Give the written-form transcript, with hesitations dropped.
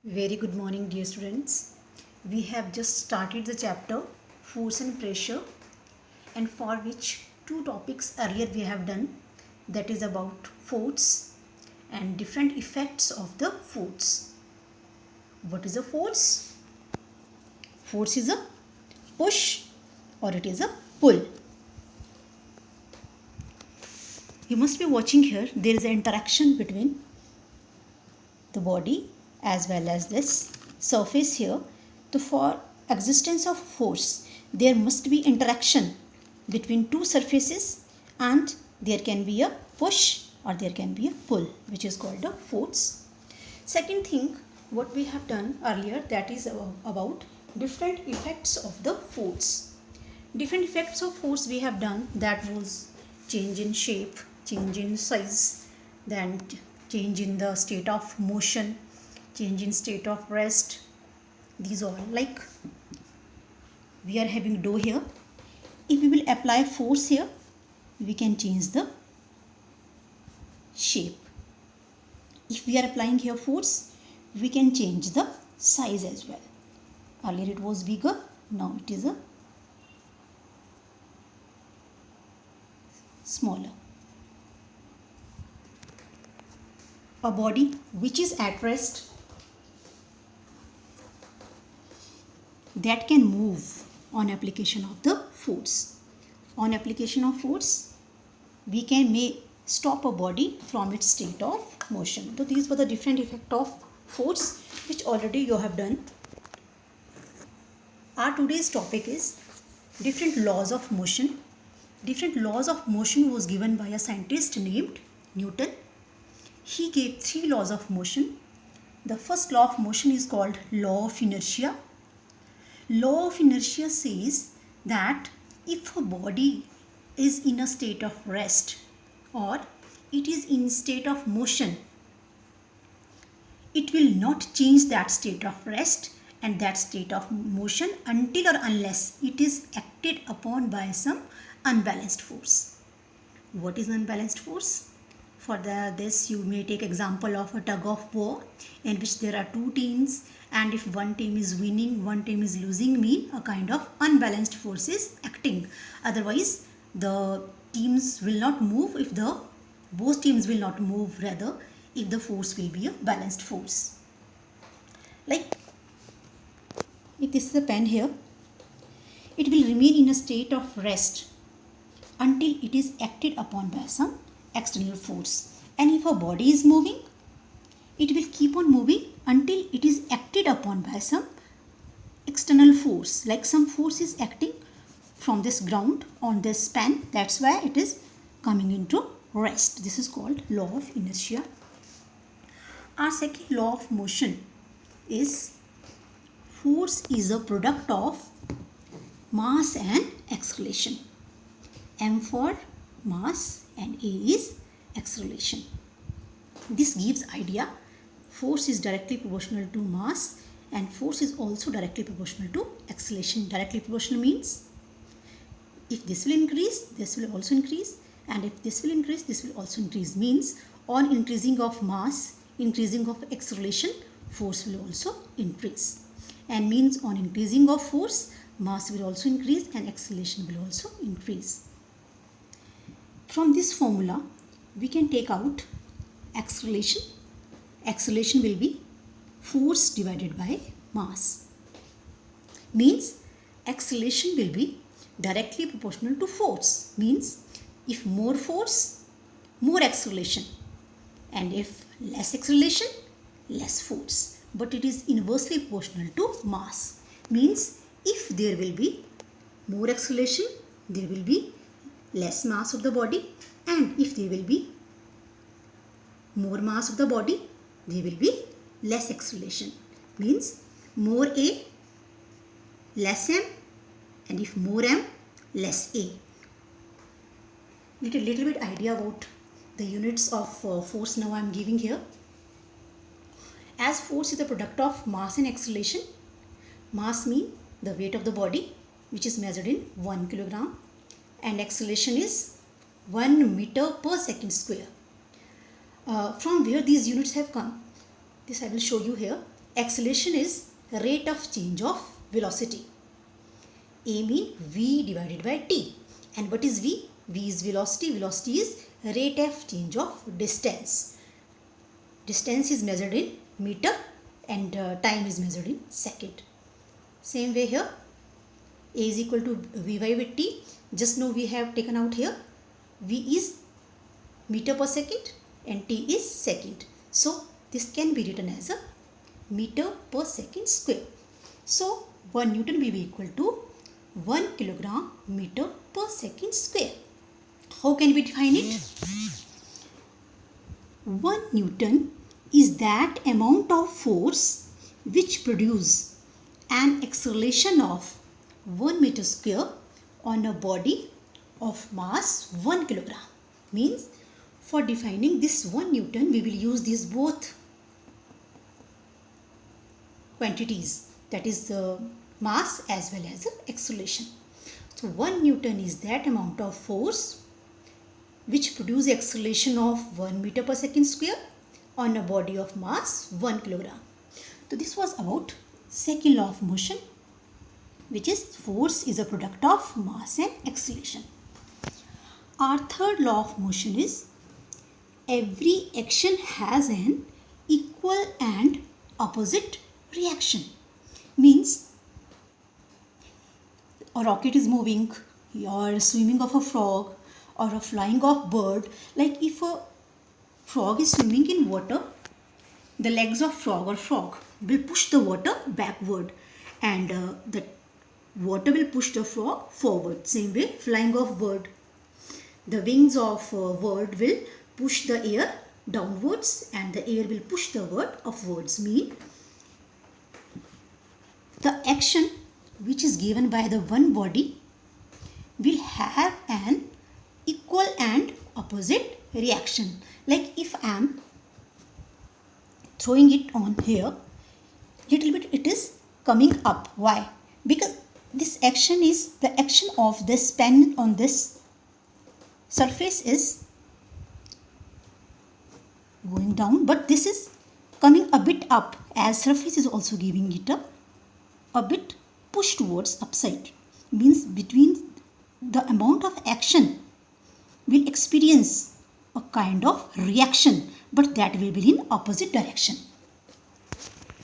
Very good morning, dear students. We have just started the chapter Force and Pressure, and for which two topics earlier we have done, that is about force and different effects of the force. What is a force? Force is a push or it is a pull. You must be watching here. There is an interaction between the body as well as this surface here. So for existence of force, there must be interaction between two surfaces and there can be a push or there can be a pull, which is called a force. Second thing, what we have done earlier, that is about different effects of the force. Different effects of force we have done, that was change in shape, change in size, then change in the state of motion, change in state of rest. These all, like we are having dough here. If we will apply force here, we can change the shape. If we are applying here force, we can change the size as well. Earlier it was bigger, now it is a smaller. A body which is at rest, that can move on application of the force. On application of force, we may stop a body from its state of motion. So these were the different effects of force which already you have done. Our today's topic is different laws of motion. Different laws of motion was given by a scientist named Newton. He gave 3 laws of motion. The first law of motion is called law of inertia. Law of inertia says that if a body is in a state of rest or it is in state of motion, it will not change that state of rest and that state of motion until or unless it is acted upon by some unbalanced force. What is unbalanced force? For this you may take example of a tug of war in which there are two teams, and if one team is winning, one team is losing, mean a kind of unbalanced force is acting. Otherwise the teams will not move if both teams will not move, rather if the force will be a balanced force. Like if this is a pen here, it will remain in a state of rest until it is acted upon by some external force. And if a body is moving, it will keep on moving until it is acted upon by some external force, like some force is acting from this ground on this pen. That's why it is coming into rest. This is called law of inertia. Our second law of motion is force is a product of mass and acceleration. M for mass and A is acceleration. This gives idea force is directly proportional to mass and force is also directly proportional to acceleration. Directly proportional means if this will increase, this will also increase, and if this will increase, this will also increase. Means on increasing of mass, increasing of acceleration, force will also increase. And means on increasing of force, mass will also increase and acceleration will also increase. From this formula, we can take out acceleration. Acceleration will be force divided by mass. Means acceleration will be directly proportional to force. Means if more force, more acceleration, and if less acceleration, less force. But it is inversely proportional to mass. Means if there will be more acceleration, there will be less mass of the body, and if there will be more mass of the body, there will be less acceleration. Means more A, less M, and if more M, less A. Need a little bit idea about the units of force now I am giving here. As force is the product of mass and acceleration, mass means the weight of the body, which is measured in 1 kilogram, and acceleration is 1 meter per second square. From where these units have come, this I will show you here. acceleration is rate of change of velocity. A mean v divided by t. And what is v? V is velocity. Velocity is rate of change of distance. Distance is measured in meter and time is measured in second. Same way here, a is equal to vy by t. Just now we have taken out here, v is meter per second and t is second. So this can be written as a meter per second square. So 1 Newton will be equal to 1 kilogram meter per second square. How can we define it? 1 Newton is that amount of force which produce an acceleration of 1 meter square on a body of mass 1 kilogram. Means for defining this 1 Newton, we will use these both quantities, that is the mass as well as the acceleration. So 1 Newton is that amount of force which produce acceleration of 1 meter per second square on a body of mass 1 kilogram. So this was about second law of motion, which is force is a product of mass and acceleration. Our third law of motion is every action has an equal and opposite reaction. Means a rocket is moving, or swimming of a frog, or a flying of bird. Like if a frog is swimming in water, the legs of frog will push the water backward, and the water will push the frog forward. Same way, flying of bird, the wings of bird will push the air downwards and the air will push the bird upwards. Mean the action which is given by the one body will have an equal and opposite reaction. Like if I am throwing it on here, little bit it is coming up. Why? Because this action is the action of this pen on this surface is going down, but this is coming a bit up as surface is also giving it a bit push towards upside. Means between the amount of action will experience a kind of reaction, but that will be in opposite direction.